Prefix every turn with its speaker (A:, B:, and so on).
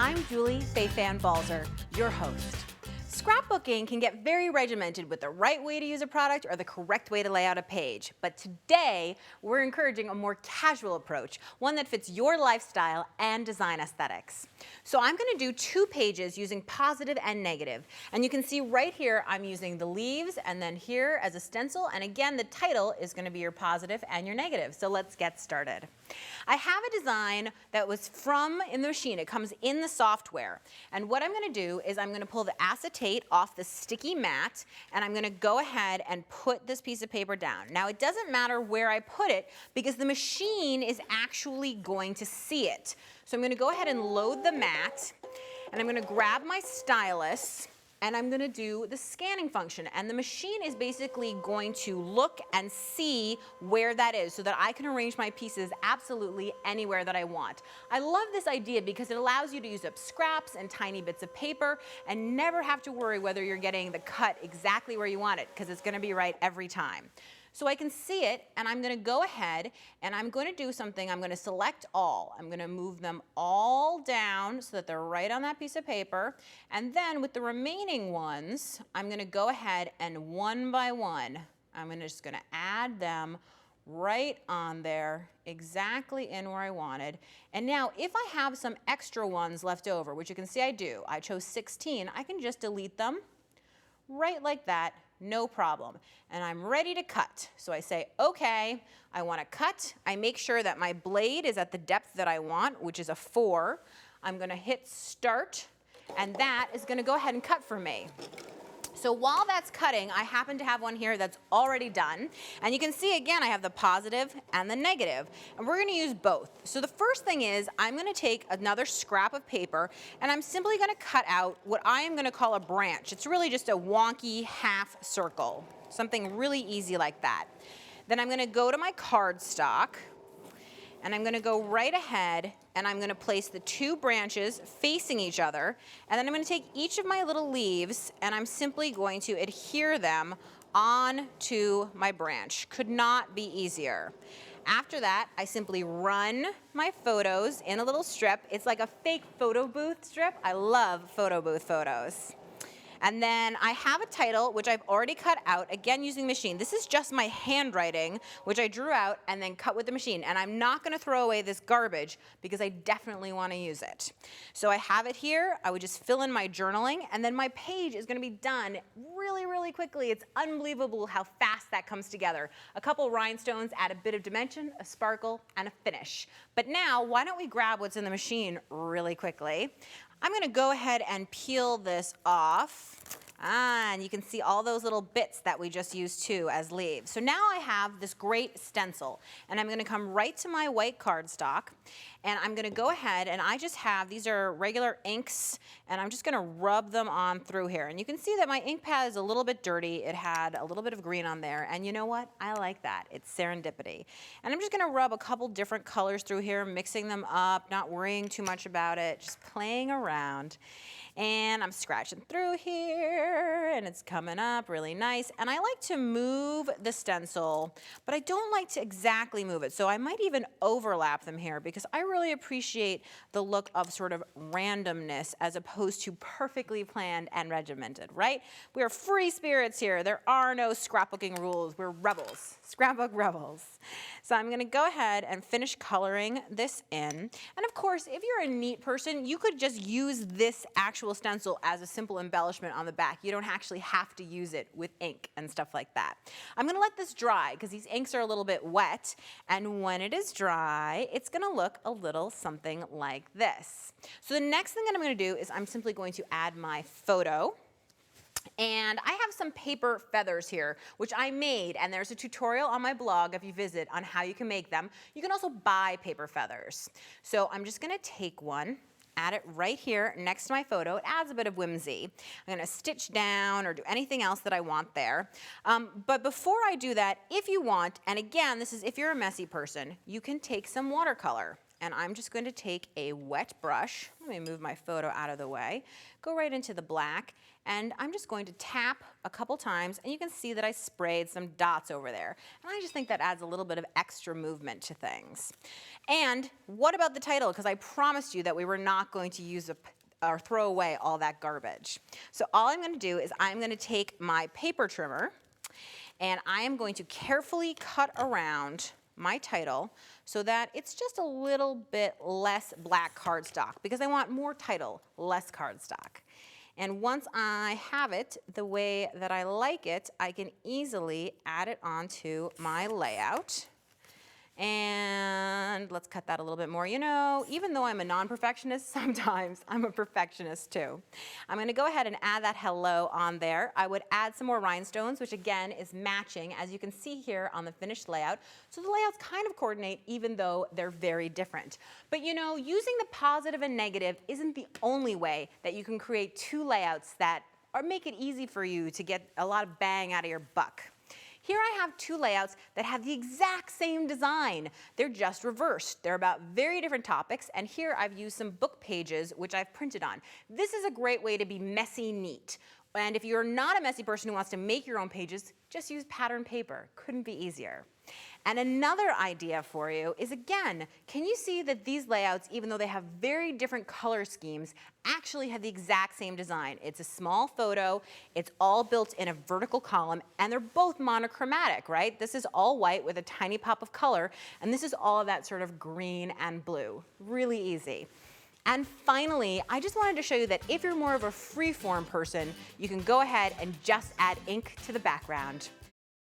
A: I'm Julie Fei Fan Balzer, your host. Scrapbooking can get very regimented with the right way to use a product or the correct way to lay out a page. But today, we're encouraging a more casual approach, one that fits your lifestyle and design aesthetics. So I'm going to do 2 pages using positive and negative. And you can see right here, I'm using the leaves and then here as a stencil. And again, the title is going to be your positive and your negative. So let's get started. I have a design that was in the machine. It comes in the software. And what I'm going to do is I'm going to pull the acetate off the sticky mat, and I'm going to go ahead and put this piece of paper down. Now, it doesn't matter where I put it because the machine is actually going to see it. So I'm going to go ahead and load the mat, and I'm going to grab my stylus, and I'm going to do the scanning function. And the machine is basically going to look and see where that is so that I can arrange my pieces absolutely anywhere that I want. I love this idea because it allows you to use up scraps and tiny bits of paper and never have to worry whether you're getting the cut exactly where you want it, because it's going to be right every time. So I can see it, and I'm going to go ahead and I'm going to do something. I'm going to select all. I'm going to move them all down so that they're right on that piece of paper. And then with the remaining ones, I'm going to go ahead and one by one, I'm just going to add them right on there, exactly in where I wanted. And now if I have some extra ones left over, which you can see I do, I chose 16, I can just delete them right like that. No problem. And I'm ready to cut. So I say, okay, I want to cut. I make sure that my blade is at the depth that I want, which is a 4. I'm going to hit start, and that is going to go ahead and cut for me. So while that's cutting, I happen to have one here that's already done. And you can see, again, I have the positive and the negative. And we're going to use both. So the first thing is I'm going to take another scrap of paper, and I'm simply going to cut out what I am going to call a branch. It's really just a wonky half circle, something really easy like that. Then I'm going to go to my cardstock, and I'm going to go right ahead and I'm going to place the 2 branches facing each other, and then I'm going to take each of my little leaves and I'm simply going to adhere them onto my branch. Could not be easier. After that, I simply run my photos in a little strip. It's like a fake photo booth strip. I love photo booth photos. And then I have a title, which I've already cut out, again using the machine. This is just my handwriting, which I drew out and then cut with the machine. And I'm not going to throw away this garbage because I definitely want to use it. So I have it here. I would just fill in my journaling, and then my page is going to be done really, really quickly. It's unbelievable how fast that comes together. A couple rhinestones add a bit of dimension, a sparkle, and a finish. But now, why don't we grab what's in the machine really quickly? I'm going to go ahead and peel this off. And you can see all those little bits that we just used too as leaves. So now I have this great stencil, and I'm going to come right to my white cardstock, and I'm going to go ahead and I just have, these are regular inks, and I'm just going to rub them on through here. And you can see that my ink pad is a little bit dirty. It had a little bit of green on there, and you know what? I like that. It's serendipity. And I'm just going to rub a couple different colors through here, mixing them up, not worrying too much about it, just playing around. And I'm scratching through here, and it's coming up really nice. And I like to move the stencil, but I don't like to exactly move it. So I might even overlap them here because I really appreciate the look of sort of randomness as opposed to perfectly planned and regimented, right? We are free spirits here. There are no scrapbooking rules. We're rebels, scrapbook rebels. So I'm going to go ahead and finish coloring this in. And of course, if you're a neat person, you could just use this actual stencil as a simple embellishment on the back. You don't actually have to use it with ink and stuff like that. I'm going to let this dry because these inks are a little bit wet, and when it is dry, it's going to look a little something like this. So the next thing that I'm going to do is I'm simply going to add my photo. And I have some paper feathers here, which I made, and there's a tutorial on my blog if you visit on how you can make them. You can also buy paper feathers. So I'm just going to take one, add it right here next to my photo. It adds a bit of whimsy. I'm going to stitch down or do anything else that I want there. But before I do that, if you want, and again, this is if you're a messy person, you can take some watercolor. And I'm just going to take a wet brush. Let me move my photo out of the way. Go right into the black. And I'm just going to tap a couple times, and you can see that I sprayed some dots over there. And I just think that adds a little bit of extra movement to things. And what about the title? Because I promised you that we were not going to use or throw away all that garbage. So all I'm gonna do is I'm gonna take my paper trimmer and I am going to carefully cut around my title so that it's just a little bit less black cardstock because I want more title, less cardstock. And once I have it the way that I like it, I can easily add it onto my layout. And let's cut that a little bit more. You know, even though I'm a non-perfectionist, sometimes I'm a perfectionist too. I'm gonna go ahead and add that hello on there. I would add some more rhinestones, which again is matching, as you can see here on the finished layout. So the layouts kind of coordinate even though they're very different. But you know, using the positive and negative isn't the only way that you can create two layouts that make it easy for you to get a lot of bang out of your buck. Here I have two layouts that have the exact same design. They're just reversed. They're about very different topics, and here I've used some book pages which I've printed on. This is a great way to be messy neat. And if you're not a messy person who wants to make your own pages, just use pattern paper. Couldn't be easier. And another idea for you is, again, can you see that these layouts, even though they have very different color schemes, actually have the exact same design? It's a small photo, it's all built in a vertical column, and they're both monochromatic, right? This is all white with a tiny pop of color, and this is all of that sort of green and blue. Really easy. And finally, I just wanted to show you that if you're more of a free-form person, you can go ahead and just add ink to the background.